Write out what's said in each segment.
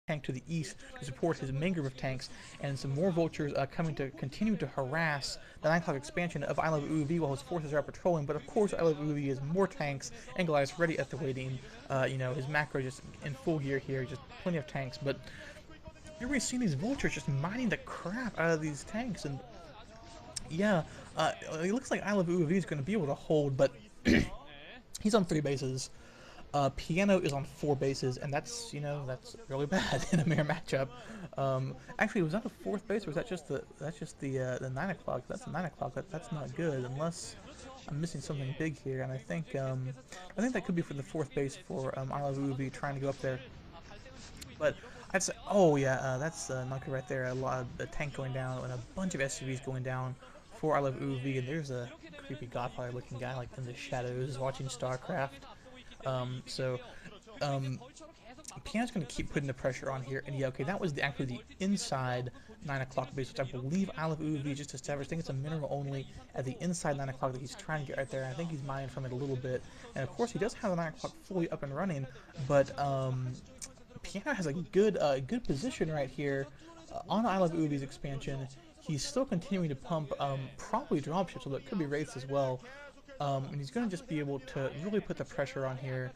tank to the east to support his main group of tanks, and some more vultures coming to continue to harass the 9 o'clock expansion of iloveoov while his forces are out patrolling. But of course, iloveoov has more tanks and Goliaths ready at the waiting. His macro just in full gear here, just plenty of tanks. But here we've seen these vultures just mining the crap out of these tanks, and yeah, it looks like iloveoov is going to be able to hold, but he's on 3 bases. Piano is on 4 bases, and that's really bad in a mirror matchup. Actually, was that the 4th base, or was that just the 9 o'clock? That's the 9 o'clock. That's not good, unless I'm missing something big here. And I think that could be for the 4th base for iloveoov trying to go up there. But I'd say, oh yeah, that's not good right there. A lot of the tank going down and a bunch of SUVs going down for iloveoov, and there's a creepy Godfather-looking guy like in the shadows watching StarCraft. So Piano's going to keep putting the pressure on here, and yeah, okay, that was actually the inside 9 o'clock base, which I believe iloveoov just established. I think it's a mineral only at the inside 9 o'clock that he's trying to get right there. I think he's mining from it a little bit, and of course he does have the 9 o'clock fully up and running, but Piano has a good position right here on iloveoov's expansion. He's still continuing to pump probably dropships, although it could be wraiths as well. And he's going to just be able to really put the pressure on here.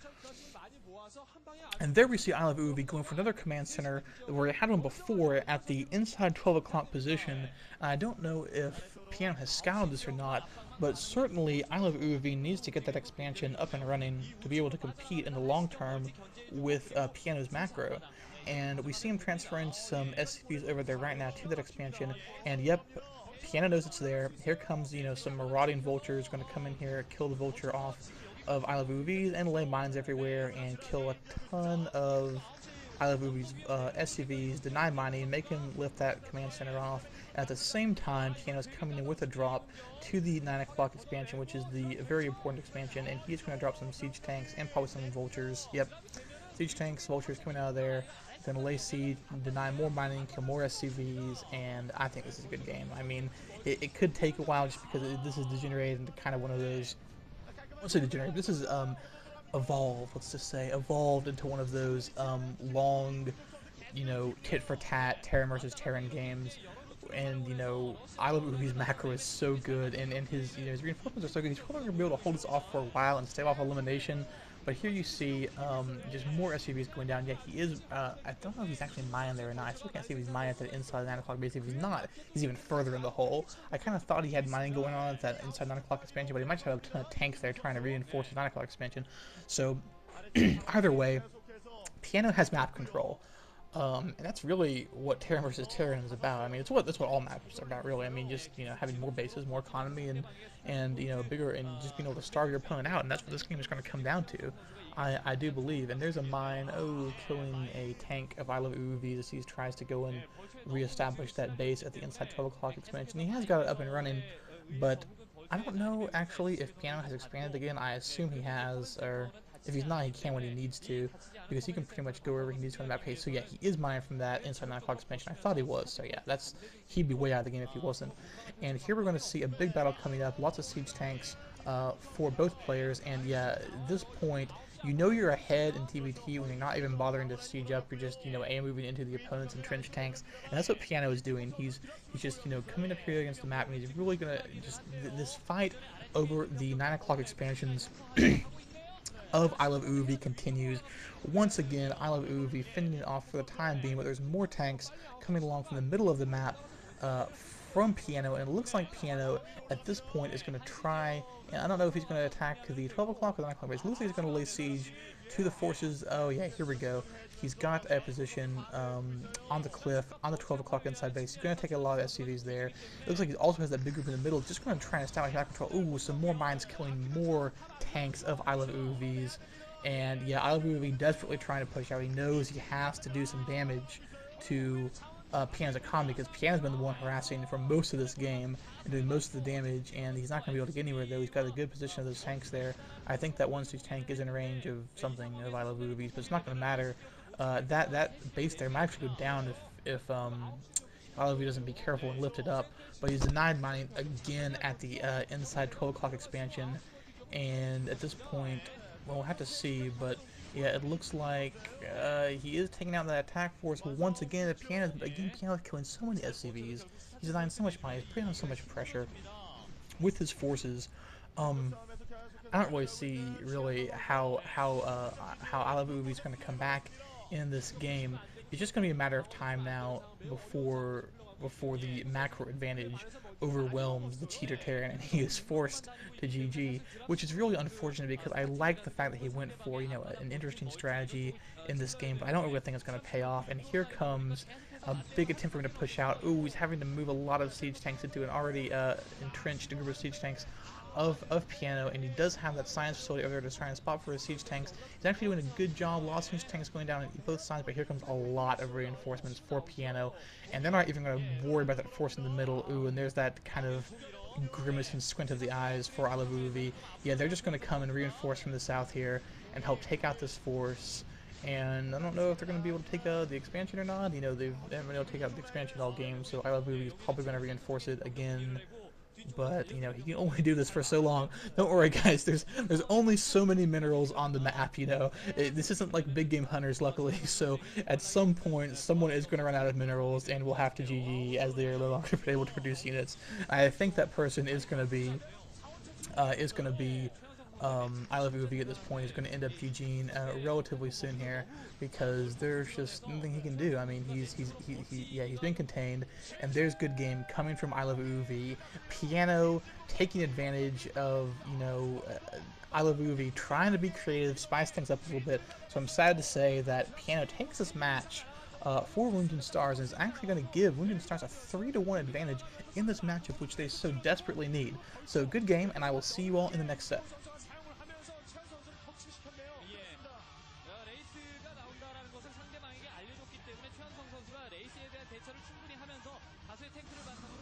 And there we see iloveoov going for another command center where he had one before at the inside 12 o'clock position. And I don't know if Piano has scouted this or not, but certainly iloveoov needs to get that expansion up and running to be able to compete in the long term with Piano's macro. And we see him transferring some SCVs over there right now to that expansion, and yep, Piano knows it's there. Here comes, some marauding vultures going to come in here, kill the vulture off of iloveoov and lay mines everywhere and kill a ton of iloveoov's SCVs, deny mining, make him lift that command center off. At the same time, Piano's coming in with a drop to the 9 o'clock expansion, which is the very important expansion, and he's going to drop some siege tanks and probably some vultures. Yep, siege tanks, vultures coming out of there. Going to lay siege, deny more mining, kill more SCVs, and I think this is a good game. I mean, it could take a while just because this is degenerated into kind of one of those, I won't say degenerated, this is evolved, let's just say, evolved into one of those long, tit for tat, Terran versus Terran games. And iloveoov's macro is so good, and his his reinforcements are so good. He's probably gonna be able to hold this off for a while and stay off elimination. But here you see just more SCVs going down. Yeah, he is. I don't know if he's actually mining there or not. I still can't see if he's mining at the inside 9 o'clock base. If he's not, he's even further in the hole. I kind of thought he had mining going on at that inside 9 o'clock expansion, but he might just have a ton of tanks there trying to reinforce the 9 o'clock expansion. So either way, Piano has map control. And that's really what Terran versus Terran is about. I mean, that's what all maps are about, really. I mean, just having more bases, more economy, and bigger, and just being able to starve your opponent out. And that's what this game is going to come down to, I do believe. And there's a mine, killing a tank of iloveoov as he tries to go and reestablish that base at the inside 12 o'clock expansion. He has got it up and running, but I don't know actually if Piano has expanded again. I assume he has, or if he's not, he can when he needs to, because he can pretty much go wherever he needs to on that pace. So yeah, he is mining from that inside 9 o'clock expansion. I thought he was, so yeah, he'd be way out of the game if he wasn't. And here we're going to see a big battle coming up, lots of siege tanks for both players, and yeah, at this point, you're ahead in TVT when you're not even bothering to siege up, you're just, moving into the opponent's entrenched tanks, and that's what Piano is doing. He's just, coming up here against the map, and he's really going to just, this fight over the 9 o'clock expansions of iloveoov continues. Once again, iloveoov fending it off for the time being, but there's more tanks coming along from the middle of the map from Piano, and it looks like Piano at this point is going to try, and I don't know if he's going to attack the 12 o'clock or the 9 o'clock base. It looks like he's going to lay siege to the forces. Oh yeah, here we go. He's got a position on the cliff, on the 12 o'clock inside base. He's going to take a lot of SCVs there. It looks like he also has that big group in the middle, just going to try and establish map control. Ooh, some more mines killing more tanks of iloveoov. And yeah, iloveoov desperately trying to push out. He knows he has to do some damage to Piano's economy, because Piano's been the one harassing for most of this game and doing most of the damage, and he's not going to be able to get anywhere, though. He's got a good position of those tanks there. I think that 1-6 tank is in range of something of iloveoov, but it's not going to matter. That base there might actually go down if iloveoov doesn't be careful and lift it up, but he's denied mining again at the inside 12 o'clock expansion, and at this point, well, we'll have to see, but Yeah, it looks like he is taking out that attack force once again. Piano is killing so many SCVs. He's denying so much money. He's putting on so much pressure with his forces. Um, I don't really see really how iloveoov is going to come back in this game. It's just going to be a matter of time now before the macro advantage overwhelms the cheater Terran and he is forced to GG, which is really unfortunate because I like the fact that he went for an interesting strategy in this game, but I don't really think it's going to pay off. And here comes a big attempt for him to push out. Ooh, he's having to move a lot of siege tanks into an already entrenched group of siege tanks of Piano, and he does have that science facility over there to try and spot for his siege tanks. He's actually doing a good job. Lots of siege tanks going down on both sides, but here comes a lot of reinforcements for Piano, and they're not even going to worry about that force in the middle. Ooh, and there's that kind of grimace and squint of the eyes for iloveoov. Yeah, they're just going to come and reinforce from the south here and help take out this force. And I don't know if they're going to be able to take the expansion or not. They haven't been able to take out the expansion all game, so iloveoov is probably going to reinforce it again. But he can only do this for so long. Don't worry, guys. There's only so many minerals on the map. This isn't like big game hunters, luckily. So at some point, someone is going to run out of minerals, and we'll have to GG as they are no longer able to produce units. I think that person is going to be iloveoov at this point is going to end up GGing relatively soon here because there's just nothing he can do. I mean, he's been contained, and there's good game coming from iloveoov. Piano taking advantage of iloveoov trying to be creative, spice things up a little bit. So I'm sad to say that Piano takes this match for WoongJin Stars and is actually going to give WoongJin Stars a 3-1 advantage in this matchup, which they so desperately need. So good game, and I will see you all in the next set. 레이스가 나온다라는 것을 상대방에게 알려줬기 때문에 최현성 선수가 레이스에 대한 대처를 충분히 하면서 다수의 탱크를 바탕으로